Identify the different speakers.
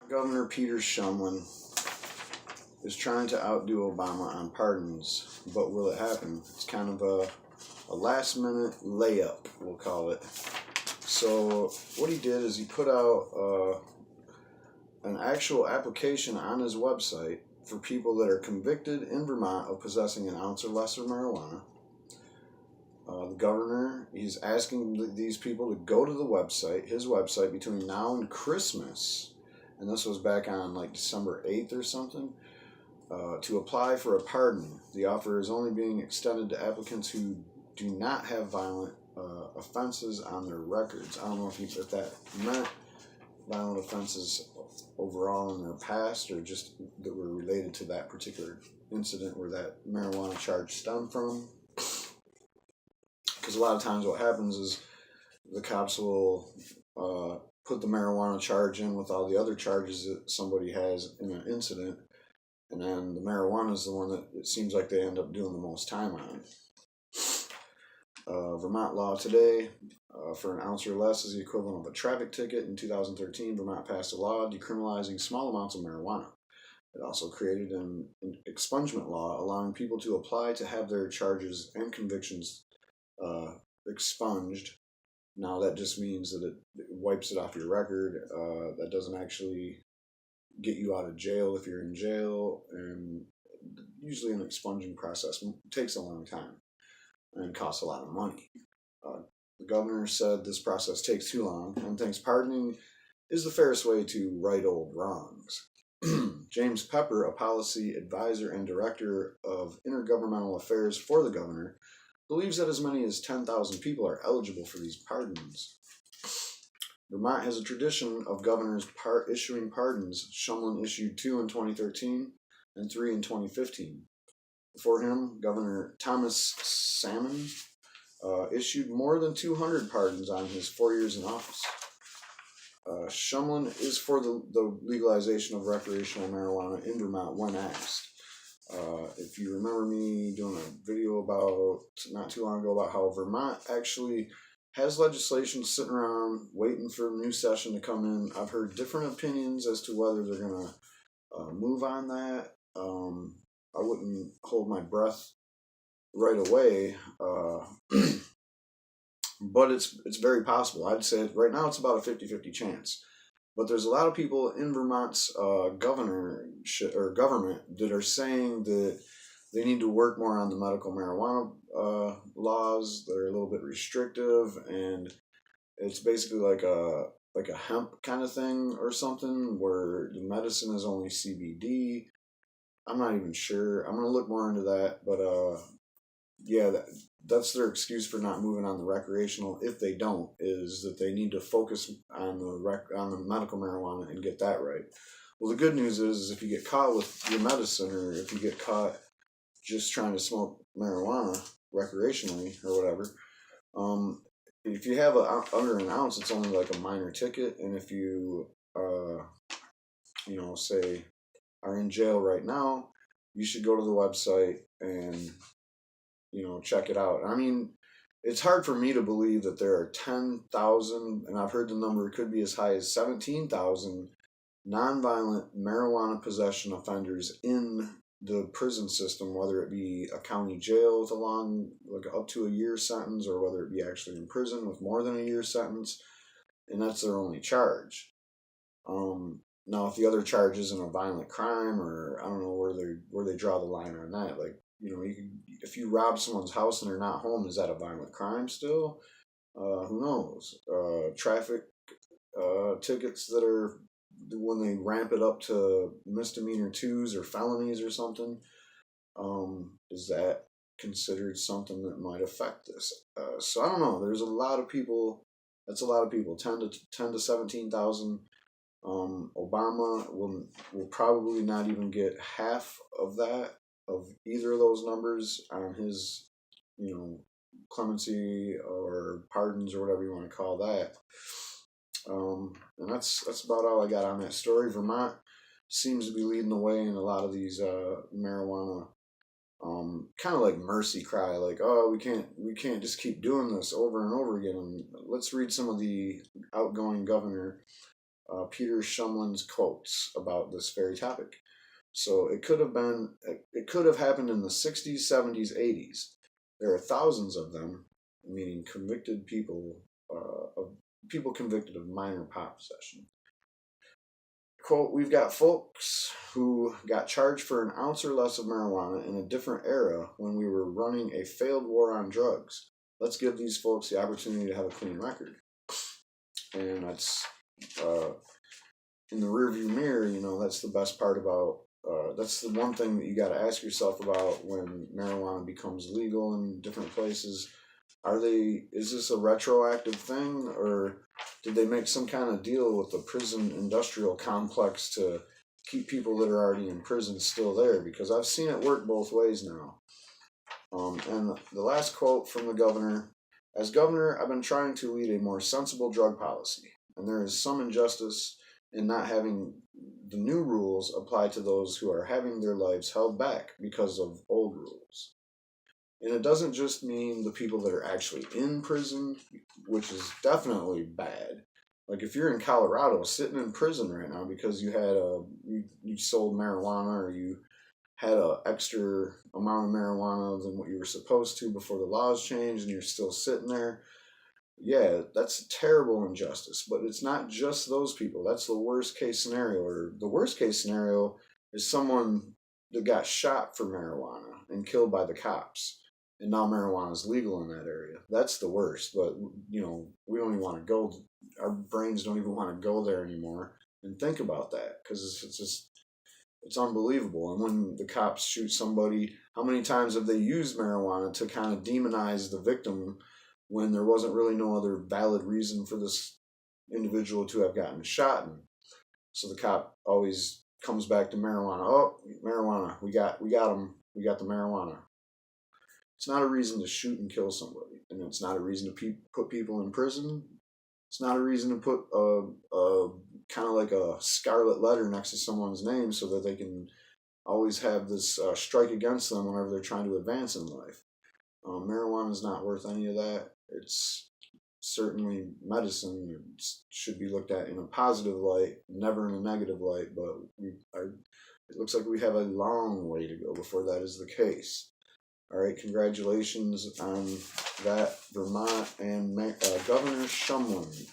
Speaker 1: Governor Peter Shumlin is trying to outdo Obama on pardons, but will it happen? It's kind of a last minute layup, we'll call it. So what he did is he put out an actual application on his website for people that are convicted in Vermont of possessing an ounce or less of marijuana. The governor, he's asking these people to go to the website, his website, between now and Christmas, and this was back on like December 8th or something, to apply for a pardon. The offer is only being extended to applicants who do not have violent offenses on their records. I don't know if that meant violent offenses overall in their past or just that were related to that particular incident where that marijuana charge stemmed from. Because a lot of times what happens is the cops will put the marijuana charge in with all the other charges that somebody has in an incident, and then the marijuana is the one that it seems like they end up doing the most time on. Vermont law today, for an ounce or less is the equivalent of a traffic ticket. In 2013, Vermont passed a law decriminalizing small amounts of marijuana. It also created an expungement law allowing people to apply to have their charges and convictions expunged. Now that just means that it wipes it off your record. That doesn't actually get you out of jail if you're in jail, and usually an expunging process takes a long time and costs a lot of money. The governor said this process takes too long and thinks pardoning is the fairest way to right old wrongs. James Pepper, a policy advisor and director of intergovernmental affairs for the governor, believes that as many as 10,000 people are eligible for these pardons. Vermont has a tradition of governors issuing pardons. Shumlin issued 2 in 2013 and 3 in 2015. Before him, Governor Thomas Salmon issued more than 200 pardons on his 4 years in office. Shumlin is for the legalization of recreational marijuana in Vermont when asked. If you remember me doing a video about not too long ago about how Vermont actually has legislation sitting around waiting for a new session to come in, I've heard different opinions as to whether they're going to move on that. I wouldn't hold my breath right away, but it's very possible. I'd say right now it's about a 50-50 chance. But there's a lot of people in Vermont's government that are saying that they need to work more on the medical marijuana laws that are a little bit restrictive, and it's basically like a hemp kind of thing or something where the medicine is only CBD. I'm not even sure. I'm gonna look more into that, but yeah, that's their excuse for not moving on the recreational. If they don't, is that they need to focus on the medical marijuana and get that right. Well, the good news is if you get caught with your medicine, or if you get caught just trying to smoke marijuana recreationally or whatever, if you have under an ounce, it's only like a minor ticket. And if you say are in jail right now, you should go to the website and check it out. I mean, it's hard for me to believe that there are 10,000, and I've heard the number could be as high as 17,000 nonviolent marijuana possession offenders in the prison system, whether it be a county jail with up to a year sentence, or whether it be actually in prison with more than a year sentence, and that's their only charge. Now, if the other charge isn't a violent crime, or I don't know where they draw the line on that. Like, if you rob someone's house and they're not home, is that a violent crime still? Who knows? Traffic tickets that are, when they ramp it up to misdemeanor 2s or felonies or something, is that considered something that might affect this? So I don't know. There's a lot of people. That's a lot of people. 10 to 17,000. Obama will probably not even get half of that, of either of those numbers on his, clemency or pardons or whatever you want to call that. And that's about all I got on that story. Vermont seems to be leading the way in a lot of these marijuana, kind of like mercy cry, like, oh, we can't just keep doing this over and over again. And let's read some of the outgoing governor Peter Shumlin's quotes about this very topic. So it could have happened in the 60s, 70s, 80s. There are thousands of them, meaning convicted people, of people convicted of minor pot possession. Quote, we've got folks who got charged for an ounce or less of marijuana in a different era when we were running a failed war on drugs. Let's give these folks the opportunity to have a clean record. And that's in the rearview mirror, that's the best part about, that's the one thing that you got to ask yourself about when marijuana becomes legal in different places. Is this a retroactive thing, or did they make some kind of deal with the prison industrial complex to keep people that are already in prison still there? Because I've seen it work both ways now. And the last quote from the governor, as governor, I've been trying to lead a more sensible drug policy, and there is some injustice in not having the new rules apply to those who are having their lives held back because of old rules. And it doesn't just mean the people that are actually in prison, which is definitely bad. Like if you're in Colorado sitting in prison right now because you sold marijuana, or you had an extra amount of marijuana than what you were supposed to before the laws changed, and you're still sitting there, yeah, that's a terrible injustice. But it's not just those people. That's the worst case scenario. Or the worst case scenario is someone that got shot for marijuana and killed by the cops, and now marijuana is legal in that area. That's the worst. But we don't even want to go. Our brains don't even want to go there anymore and think about that, because it's unbelievable. And when the cops shoot somebody, how many times have they used marijuana to kind of demonize the victim when there wasn't really no other valid reason for this individual to have gotten shot? And so the cop always comes back to marijuana. Oh, marijuana. We got him. We got the marijuana. It's not a reason to shoot and kill somebody, and it's not a reason to put people in prison. It's not a reason to put a kind of like a scarlet letter next to someone's name so that they can always have this strike against them whenever they're trying to advance in life. Marijuana is not worth any of that. It's certainly medicine. It should be looked at in a positive light, never in a negative light, but it looks like we have a long way to go before that is the case. All right, congratulations on that, Vermont and Governor Shumlin.